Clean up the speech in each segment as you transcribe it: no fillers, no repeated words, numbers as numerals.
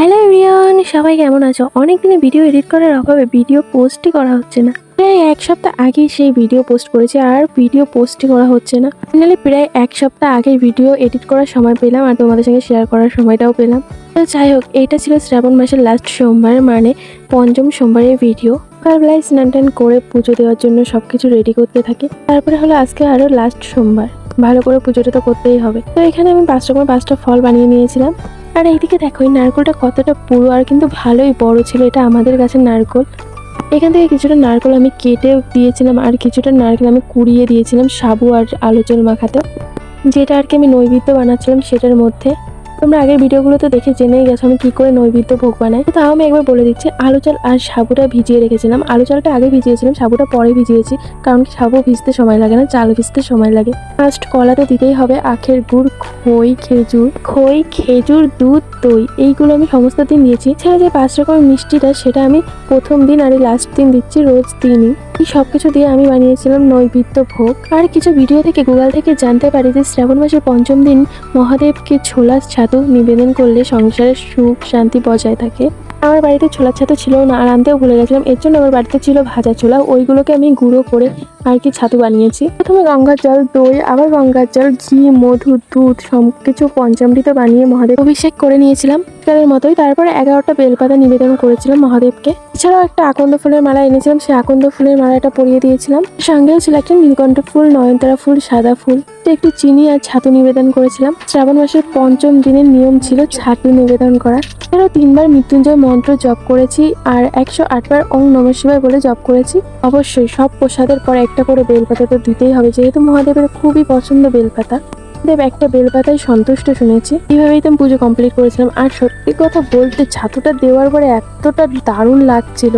Hello everyone, সবাই কেমন আছো? অনেক দিনে ভিডিও এডিট করার অভাবে ভিডিও পোস্টই করা হচ্ছে না। প্রায় এক সপ্তাহ আগেই সেই ভিডিও পোস্ট করেছি আর ভিডিও পোস্টই করা হচ্ছে না। ফাইনালি প্রায় এক সপ্তাহ আগে ভিডিও এডিট করার সময় পেলাম আর তোমাদের সঙ্গে শেয়ার করার সময়টাও পেলাম। তো যাই হোক, এটা ছিল শ্রাবণ মাসের লাস্ট সোমবার, মানে পঞ্চম সোমবারের ভিডিও। সকালবেলায় স্নান টান করে পুজো দেওয়ার জন্য সবকিছু রেডি করতে থাকি। তারপরে হলো আজকে আরো লাস্ট সোমবার, ভালো করে পুজোটা তো করতেই হবে। তো এখানে আমি 5 রকমের 5টা ফল বানিয়ে নিয়েছিলাম। আর এইদিকে দেখো, এই নারকেলটা কতটা পুরো আর কিন্তু ভালোই বড় ছিল। এটা আমাদের গাছের নারকেল। এখান থেকে কিছুটা নারকেল আমি কেটে দিয়েছিলাম আর কিছুটা নারকেল আমি কুড়িয়ে দিয়েছিলাম সাবু আর আলু জল মাখাতে, যেটা আর কি আমি নৈবেদ্য বানাচ্ছিলাম সেটার মধ্যে। তোমরা আগের ভিডিওগুলোতে দেখে জেনেই গেছো আমি কি করে নৈবেদ্য ভোগ বানাই। তো তাও আমি একবার বলে দিচ্ছি, আলু চাল আর সাবুটা ভিজিয়ে রেখেছিলাম। আলু চালটা আগে ভিজিয়েছিলাম, সাবুটা পরে ভিজিয়েছি, কারণ কি সাবু ভিজতে সময় লাগে না, চাল ভিজতে সময় লাগে। ফার্স্ট কলা তো দিতেই হবে, আখের গুড়, খেজুর, দুধ, দই, এইগুলো আমি সমস্ত দিন দিয়েছি। এছাড়া যে 5 রকমের মিষ্টিটা, সেটা আমি প্রথম দিন আর লাস্ট দিন দিচ্ছি, রোজ দিনই। এই সবকিছু দিয়ে আমি বানিয়েছিলাম নৈবেদ্য ভোগ। আর কিছু ভিডিও থেকে গুগল থেকে জানতে পারি যে শ্রাবণ মাসের পঞ্চম দিন মহাদেবকে ছোলার ছাতু নিবেদন করলে সংসারের সুখ শান্তি বজায় থাকে। আমার বাড়িতে ছোলার ছাতু ছিল না আর আনতেও ভুলে গেছিলাম, এর জন্য আমার বাড়িতে ছিল ভাজা ছোলা, ওইগুলোকে আমি গুঁড়ো করে আর কি ছাতু বানিয়েছি। প্রথমে গঙ্গার জল, দই, আবার গঙ্গার জল, ঘি, মধু, দুধ সবকিছু পঞ্চামৃত বানিয়ে মহাদেব অভিষেক করে নিয়েছিলাম তাদের মতোই। তারপরে 11টা বেলপাতা নিবেদন করেছিলাম মহাদেবকে। এছাড়াও একটা আকন্দ ফুলের মালা এনেছিলাম, সেই আকন্দ ফুলের মালাটা পরিয়ে দিয়েছিলাম। সঙ্গেও ছিল একটা নীলকণ্ঠ ফুল, নয়নতারা ফুল, সাদা ফুল, একটু চিনি আর ছাতু নিবেদন করেছিলাম। শ্রাবণ মাসের পঞ্চম দিনের নিয়ম ছিল ছাতু নিবেদন করা। এছাড়াও 3বার মৃত্যুঞ্জয় মন্ত্র জপ করেছি আর 108 বার ওং নমঃ শিবায় বলে জপ করেছি। অবশ্যই সব প্রসাদের পর একটা করে বেলপাতা তো দিতেই হবে, যেহেতু মহাদেবের খুবই পছন্দ বেলপাতা। দেব একটা বেলপাতায় সন্তুষ্ট শুনেছি। এইভাবেই তো আমি পুজো কমপ্লিট করেছিলাম। আর সত্যি কথা বলতে, ছাতুটা দেওয়ার পরে এতটা দারুণ লাগছিল,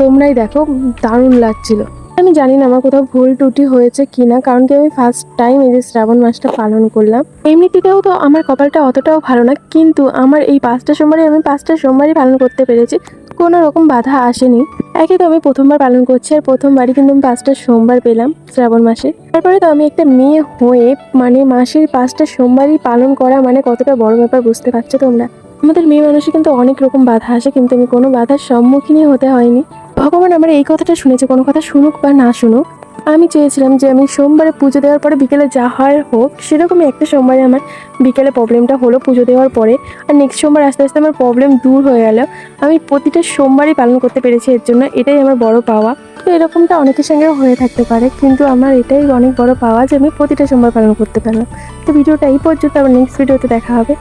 তোমরাই দেখো, দারুণ লাগছিল। আমি জানি না আমার কোথাও ভুল ত্রুটি হয়েছে কিনা, কারণ কি আমি ফার্স্ট টাইম এই যে শ্রাবণ মাসটা পালন করলাম। এমনিতেও তো আমার কপালটা অতটাও ভালো না, কিন্তু আমার এই 5টা সোমবারই আমি 5টা সোমবারই পালন করতে পেরেছি, কোনো রকম বাধা আসেনি। একে তো আমি প্রথমবার পালন করছি আর প্রথমবারই কিন্তু আমি 5টা সোমবার পেলাম শ্রাবণ মাসে। তারপরে তো আমি একটা মেয়ে হয়ে, মানে মাসের 5টা সোমবারই পালন করা মানে কতটা বড় ব্যাপার, বুঝতে পারছো তোমরা? আমাদের মেয়ে মানুষে কিন্তু অনেক রকম বাধা আসে, কিন্তু আমি কোনো বাধার সম্মুখীনই হতে হয়নি। ভগবান আমার এই কথাটা শুনেছে, কোনো কথা শুনুক বা না শুনুক। আমি চেয়েছিলাম যে আমি সোমবারে পুজো দেওয়ার পরে বিকেলে যা হয় হোক, সেরকমই একটা সোমবারে আমার বিকেলে প্রবলেমটা হলো পুজো দেওয়ার পরে। আর নেক্সট সোমবার আস্তে আস্তে আমার প্রবলেম দূর হয়ে গেল। আমি প্রতিটা সোমবারই পালন করতে পেরেছি, এর জন্য এটাই আমার বড় পাওয়া। তো এরকমটা অনেকের সঙ্গেও হয়ে থাকতে পারে, কিন্তু আমার এটাই অনেক বড় পাওয়া যে আমি প্রতিটা সোমবার পালন করতে পারলাম। তো ভিডিওটা এই পর্যন্ত, আবার নেক্সট ভিডিওতে দেখা হবে।